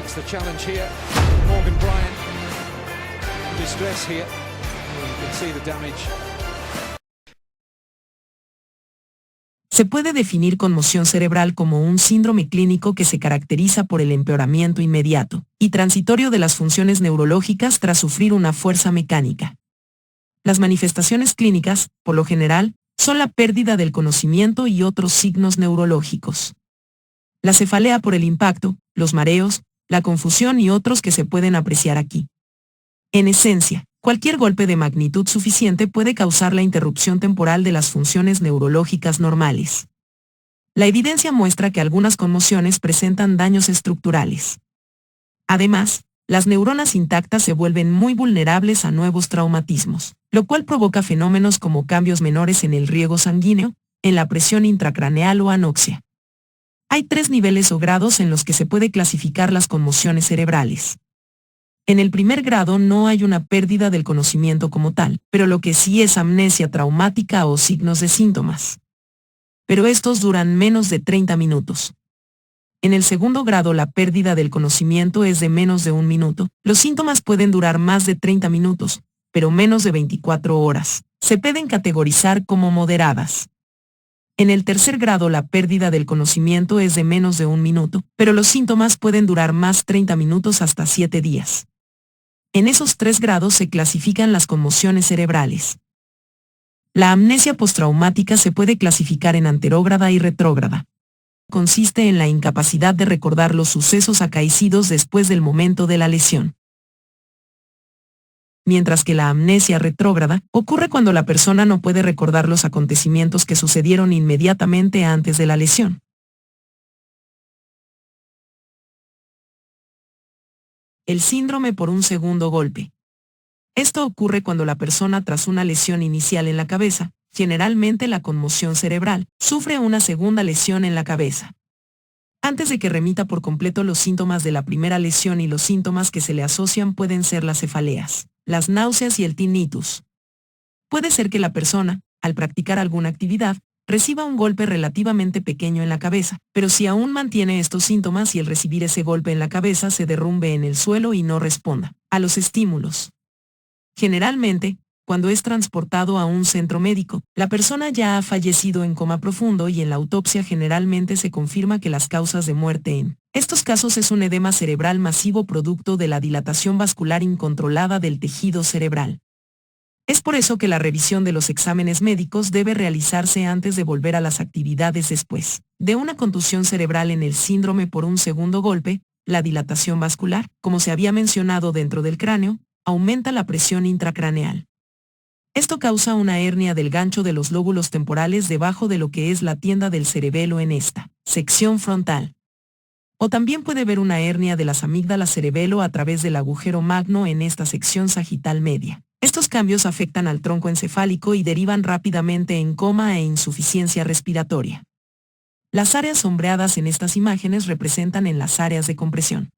takes the challenge here. Morgan Bryant, distress here. You can see the damage. Se puede definir conmoción cerebral como un síndrome clínico que se caracteriza por el empeoramiento inmediato y transitorio de las funciones neurológicas tras sufrir una fuerza mecánica. Las manifestaciones clínicas, por lo general, son la pérdida del conocimiento y otros signos neurológicos. La cefalea por el impacto, los mareos, la confusión y otros que se pueden apreciar aquí. En esencia, cualquier golpe de magnitud suficiente puede causar la interrupción temporal de las funciones neurológicas normales. La evidencia muestra que algunas conmociones presentan daños estructurales. Además, las neuronas intactas se vuelven muy vulnerables a nuevos traumatismos, lo cual provoca fenómenos como cambios menores en el riego sanguíneo, en la presión intracraneal o anoxia. Hay 3 niveles o grados en los que se puede clasificar las conmociones cerebrales. En el primer grado no hay una pérdida del conocimiento como tal, pero lo que sí es amnesia traumática o signos de síntomas. Pero estos duran menos de 30 minutos. En el segundo grado la pérdida del conocimiento es de menos de 1 minuto. Los síntomas pueden durar más de 30 minutos, pero menos de 24 horas. Se pueden categorizar como moderadas. En el tercer grado la pérdida del conocimiento es de menos de 1 minuto, pero los síntomas pueden durar más 30 minutos hasta 7 días. En esos 3 grados se clasifican las conmociones cerebrales. La amnesia postraumática se puede clasificar en anterógrada y retrógrada. Consiste en la incapacidad de recordar los sucesos acaecidos después del momento de la lesión. Mientras que la amnesia retrógrada ocurre cuando la persona no puede recordar los acontecimientos que sucedieron inmediatamente antes de la lesión. El síndrome por un segundo golpe. Esto ocurre cuando la persona tras una lesión inicial en la cabeza, generalmente la conmoción cerebral, sufre una segunda lesión en la cabeza. Antes de que remita por completo los síntomas de la primera lesión y los síntomas que se le asocian pueden ser las cefaleas, las náuseas y el tinnitus. Puede ser que la persona, al practicar alguna actividad, reciba un golpe relativamente pequeño en la cabeza, pero si aún mantiene estos síntomas y el recibir ese golpe en la cabeza se derrumbe en el suelo y no responda a los estímulos. Generalmente, cuando es transportado a un centro médico, la persona ya ha fallecido en coma profundo y en la autopsia generalmente se confirma que las causas de muerte en estos casos es un edema cerebral masivo producto de la dilatación vascular incontrolada del tejido cerebral. Es por eso que la revisión de los exámenes médicos debe realizarse antes de volver a las actividades después de una contusión cerebral. En el síndrome por un segundo golpe, la dilatación vascular, como se había mencionado dentro del cráneo, aumenta la presión intracraneal. Esto causa una hernia del gancho de los lóbulos temporales debajo de lo que es la tienda del cerebelo en esta sección frontal. O también puede haber una hernia de las amígdalas cerebelo a través del agujero magno en esta sección sagital media. Estos cambios afectan al tronco encefálico y derivan rápidamente en coma e insuficiencia respiratoria. Las áreas sombreadas en estas imágenes representan en las áreas de compresión.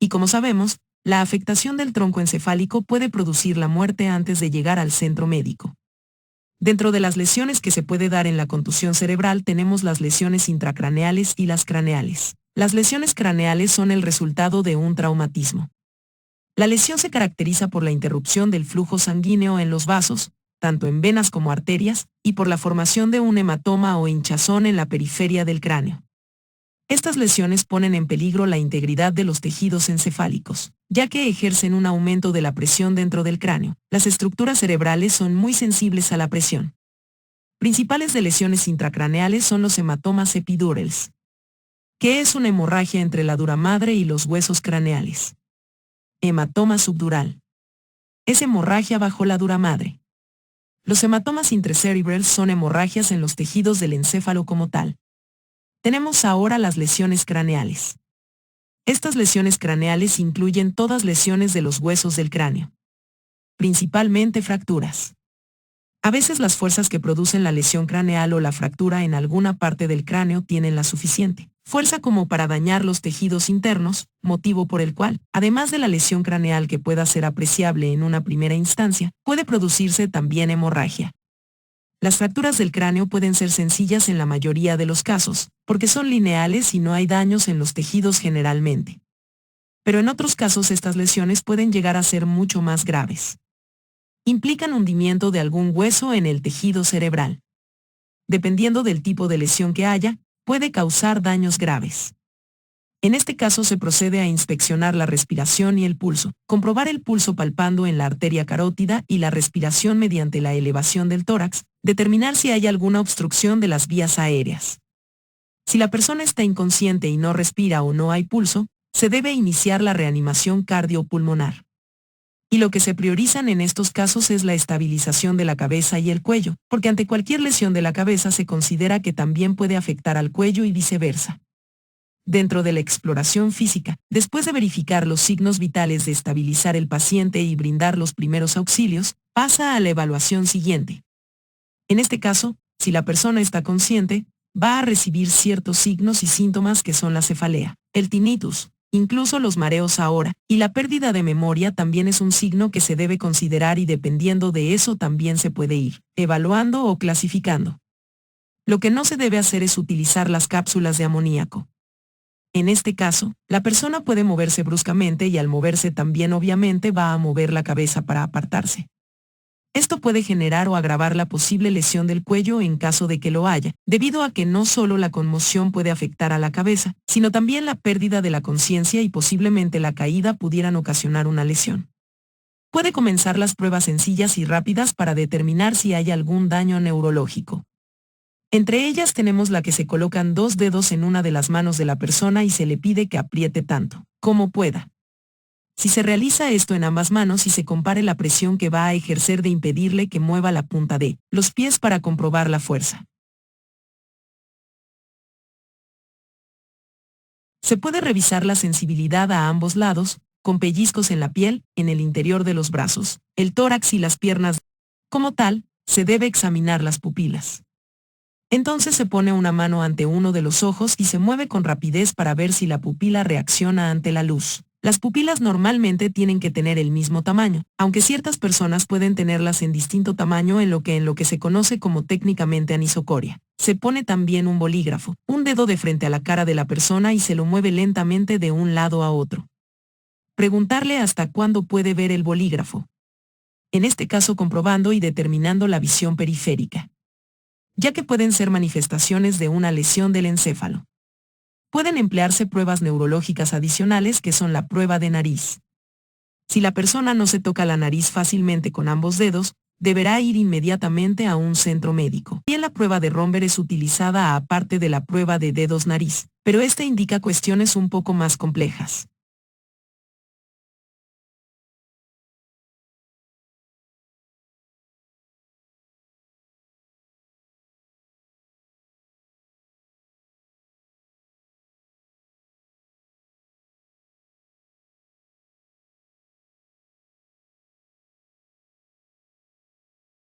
Y como sabemos, la afectación del tronco encefálico puede producir la muerte antes de llegar al centro médico. Dentro de las lesiones que se puede dar en la contusión cerebral tenemos las lesiones intracraneales y las craneales. Las lesiones craneales son el resultado de un traumatismo. La lesión se caracteriza por la interrupción del flujo sanguíneo en los vasos, tanto en venas como arterias, y por la formación de un hematoma o hinchazón en la periferia del cráneo. Estas lesiones ponen en peligro la integridad de los tejidos encefálicos, ya que ejercen un aumento de la presión dentro del cráneo. Las estructuras cerebrales son muy sensibles a la presión. Principales de lesiones intracraneales son los hematomas epidurales, que es una hemorragia entre la dura madre y los huesos craneales. Hematoma subdural. Es hemorragia bajo la dura madre. Los hematomas intracerebrales son hemorragias en los tejidos del encéfalo como tal. Tenemos ahora las lesiones craneales. Estas lesiones craneales incluyen todas lesiones de los huesos del cráneo. Principalmente fracturas. A veces las fuerzas que producen la lesión craneal o la fractura en alguna parte del cráneo tienen la suficiente fuerza como para dañar los tejidos internos, motivo por el cual, además de la lesión craneal que pueda ser apreciable en una primera instancia, puede producirse también hemorragia. Las fracturas del cráneo pueden ser sencillas en la mayoría de los casos, porque son lineales y no hay daños en los tejidos generalmente. pero en otros casos estas lesiones pueden llegar a ser mucho más graves. Implican hundimiento de algún hueso en el tejido cerebral. Dependiendo del tipo de lesión que haya, puede causar daños graves. En este caso se procede a inspeccionar la respiración y el pulso, comprobar el pulso palpando en la arteria carótida y la respiración mediante la elevación del tórax, determinar si hay alguna obstrucción de las vías aéreas. Si la persona está inconsciente y no respira o no hay pulso, se debe iniciar la reanimación cardiopulmonar. Y lo que se priorizan en estos casos es la estabilización de la cabeza y el cuello, porque ante cualquier lesión de la cabeza se considera que también puede afectar al cuello y viceversa. Dentro de la exploración física, después de verificar los signos vitales de estabilizar el paciente y brindar los primeros auxilios, pasa a la evaluación siguiente. En este caso, si la persona está consciente, va a recibir ciertos signos y síntomas que son la cefalea, el tinnitus, incluso los mareos ahora, y la pérdida de memoria también es un signo que se debe considerar y dependiendo de eso también se puede ir evaluando o clasificando. Lo que no se debe hacer es utilizar las cápsulas de amoníaco. En este caso, la persona puede moverse bruscamente y al moverse también obviamente va a mover la cabeza para apartarse. Esto puede generar o agravar la posible lesión del cuello en caso de que lo haya, debido a que no solo la conmoción puede afectar a la cabeza, sino también la pérdida de la conciencia y posiblemente la caída pudieran ocasionar una lesión. Puede comenzar las pruebas sencillas y rápidas para determinar si hay algún daño neurológico. Entre ellas tenemos la que se colocan 2 dedos en una de las manos de la persona y se le pide que apriete tanto como pueda. Si se realiza esto en ambas manos y se compare la presión que va a ejercer de impedirle que mueva la punta de los pies para comprobar la fuerza. Se puede revisar la sensibilidad a ambos lados, con pellizcos en la piel, en el interior de los brazos, el tórax y las piernas. Como tal, se debe examinar las pupilas. Entonces se pone una mano ante uno de los ojos y se mueve con rapidez para ver si la pupila reacciona ante la luz. Las pupilas normalmente tienen que tener el mismo tamaño, aunque ciertas personas pueden tenerlas en distinto tamaño en lo que se conoce como técnicamente anisocoria. Se pone también un bolígrafo, un dedo de frente a la cara de la persona y se lo mueve lentamente de un lado a otro. Preguntarle hasta cuándo puede ver el bolígrafo. En este caso comprobando y determinando la visión periférica, ya que pueden ser manifestaciones de una lesión del encéfalo. Pueden emplearse pruebas neurológicas adicionales que son la prueba de nariz. Si la persona no se toca la nariz fácilmente con ambos dedos, deberá ir inmediatamente a un centro médico. Bien, la prueba de Romberg es utilizada aparte de la prueba de dedos nariz, pero esta indica cuestiones un poco más complejas.